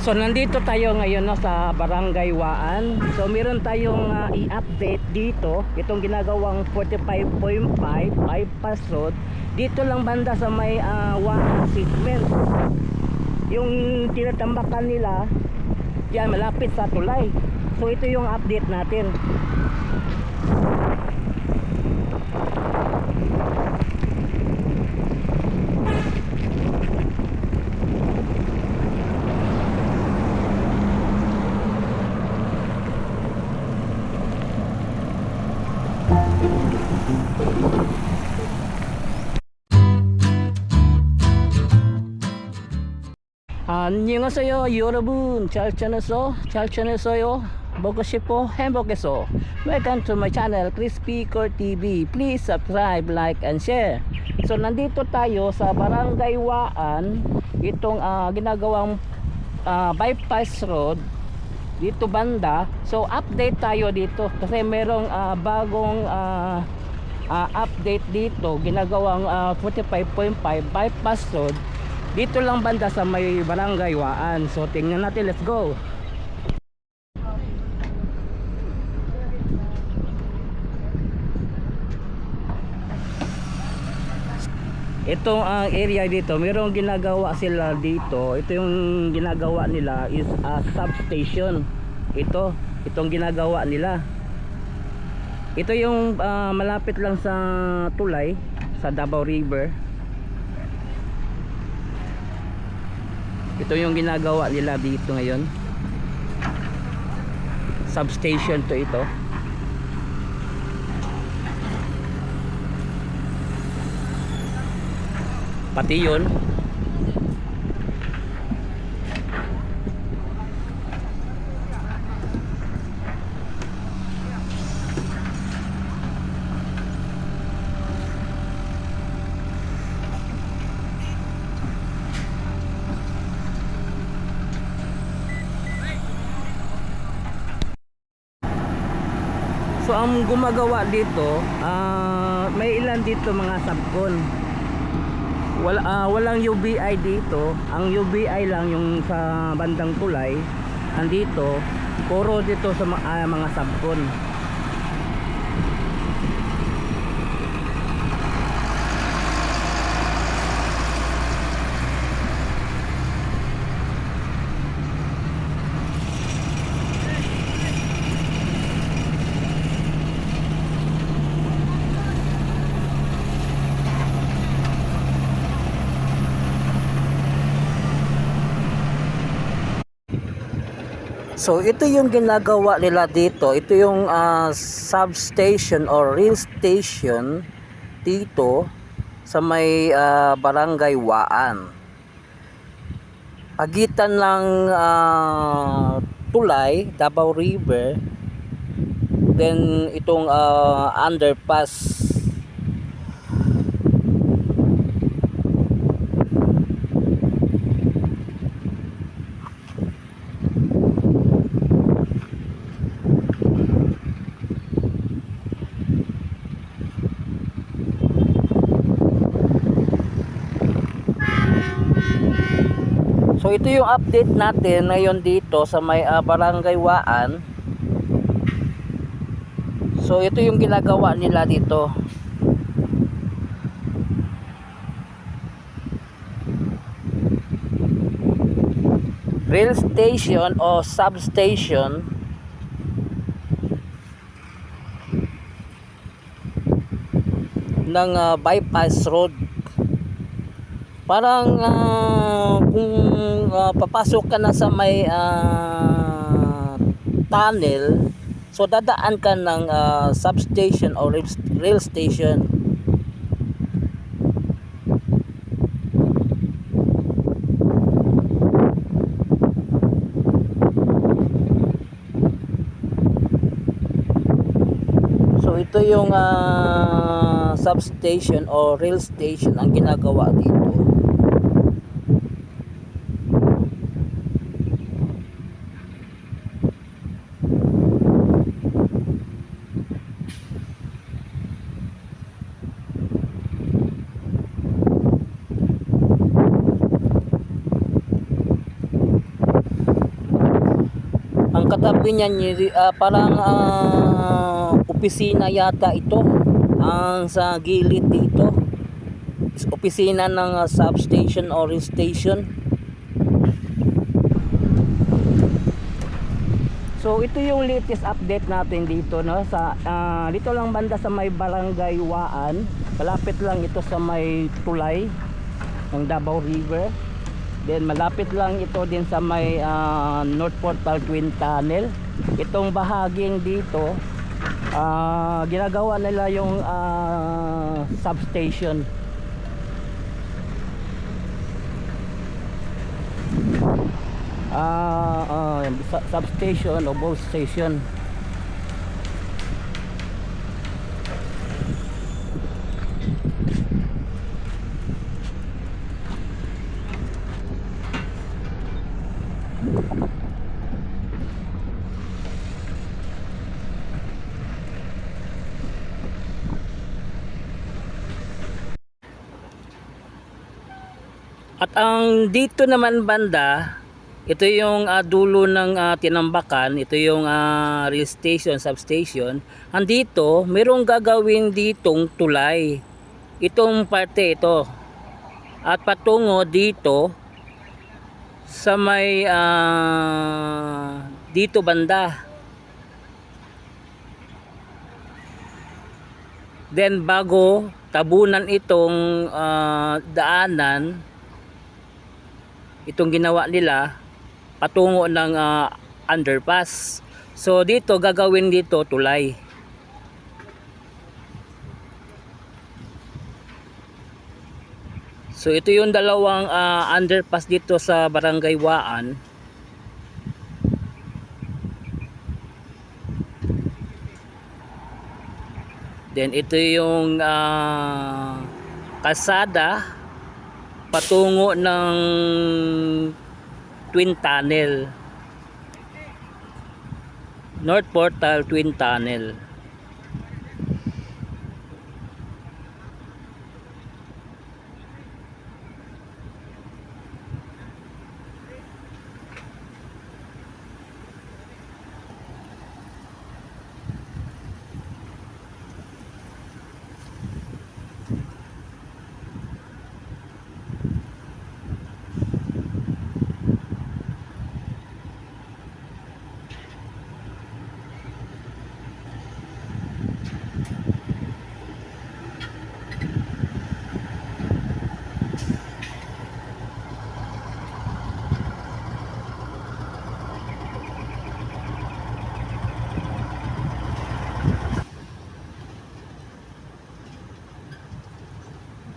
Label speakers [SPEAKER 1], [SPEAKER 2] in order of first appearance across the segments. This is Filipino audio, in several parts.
[SPEAKER 1] So nandito tayo ngayon sa Barangay Waan. So meron tayong i-update dito. Itong ginagawang 45.5 bypass road. Dito lang banda sa may Waan segment. Yung tinatambakan nila diyan malapit sa tulay. So ito yung update natin. 안녕하세요 여러분. 잘 지냈어요? 먹으시고 행복해서 welcome to my channel Crispy Core TV. Please subscribe, like and share. So nandito tayo sa Barangay Waan. Itong ginagawang bypass road dito banda. So update tayo dito kasi merong bagong update dito, ginagawang 45.5 bypass road dito lang banda sa may Barangay Waan. So tingnan natin, let's go. Itong area dito, mayroong ginagawa sila dito. Ito yung ginagawa nila is a substation. Itong ginagawa nila. Ito yung malapit lang sa tulay, sa Davao River. Ito yung ginagawa nila dito ngayon. Substation to ito. Pati yun. So ang gumagawa dito, may ilan dito mga subcon. Walang UBI dito. Ang UBI lang yung sa bandang tulay. Andito, puro dito sa mga subcon. So ito yung ginagawa nila dito. Ito yung substation or rail station dito sa may Barangay Waan. Pagitan ng tulay, Davao River, then itong underpass. So ito yung update natin ngayon dito sa may Barangay Waan. So ito yung ginagawa nila dito. Rail station o substation ng bypass road. Parang kung papasok ka na sa may tunnel, so dadaan ka ng substation o rail station. So ito yung substation o rail station ang ginagawa dito. tabi niyan parang opisina yata ito. Ang sa gilid dito is opisina ng substation or station. So ito yung latest update natin dito, no, sa dito lang banda sa may Barangay Waan. Malapit lang ito sa may tulay ng Davao River. Then malapit lang ito din sa may North Portal Twin Tunnel. Itong bahaging dito ginagawa nila yung substation. Substation o ball station. At ang dito naman banda, ito yung dulo ng Tinambakan. Ito yung rail station, substation. Andito, mayroong gagawin ditong tulay. Itong parte ito. At patungo dito sa may dito banda. Then bago tabunan itong daanan, itong ginawa nila patungo ng underpass. So dito gagawin dito tulay. So ito yung dalawang underpass dito sa Barangay Waan. Then ito yung kalsada patungo ng Twin Tunnel, North Portal Twin Tunnel.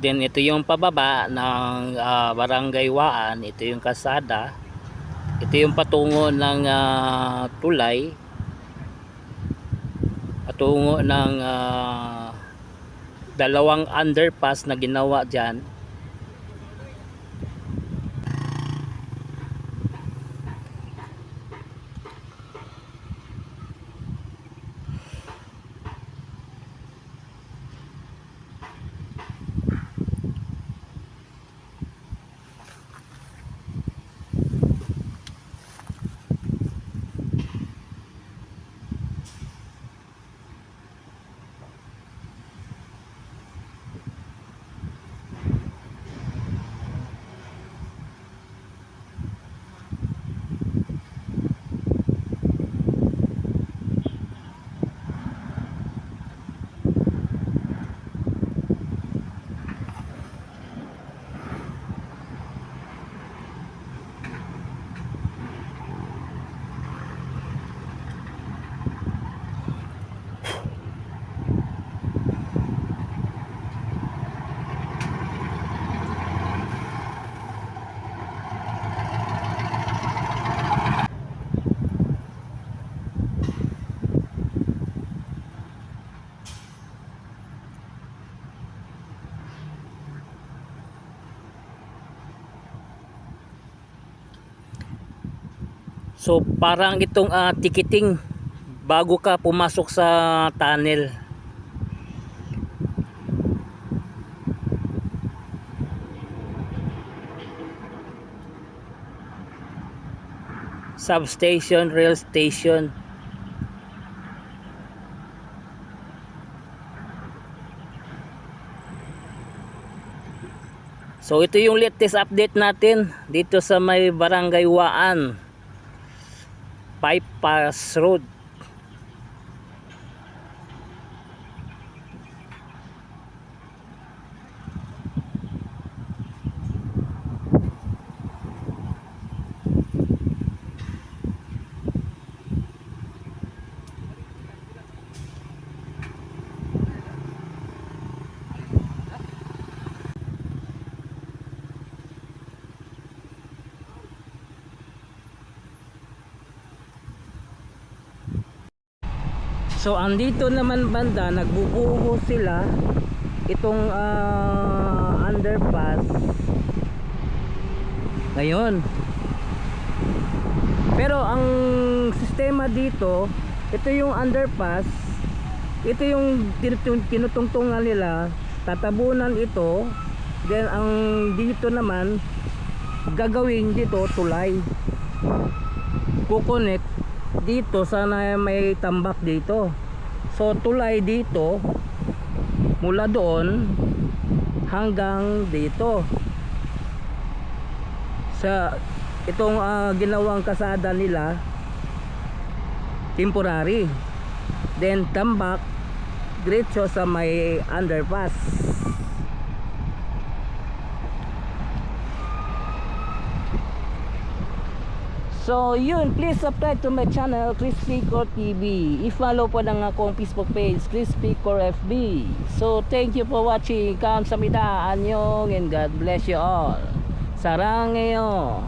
[SPEAKER 1] Then ito yung pababa ng Barangay Waan. Ito yung kalsada. Ito yung patungo ng tulay, patungo ng dalawang underpass na ginawa dyan. So parang itong ticketing bago ka pumasok sa tunnel. substation, rail station. So ito yung latest update natin dito sa may Barangay Waan, Bypass Road. So andito naman banda, nagbubuho sila itong underpass ngayon. Pero ang sistema dito, ito yung underpass, ito yung tinutungtungan nila, tatabunan ito, then ang dito naman gagawin dito tulay, kukonek dito, sana may tambak dito. So tulay dito mula doon hanggang dito sa itong ginawang kasada nila, temporary, then tambak diretso sa may underpass. So yun, please subscribe to my channel Crispy Core TV. I-follow po ng akong Facebook page Crispy Core FB. So thank you for watching. Kamsahamnida, anyong, and God bless you all. Saranghayo.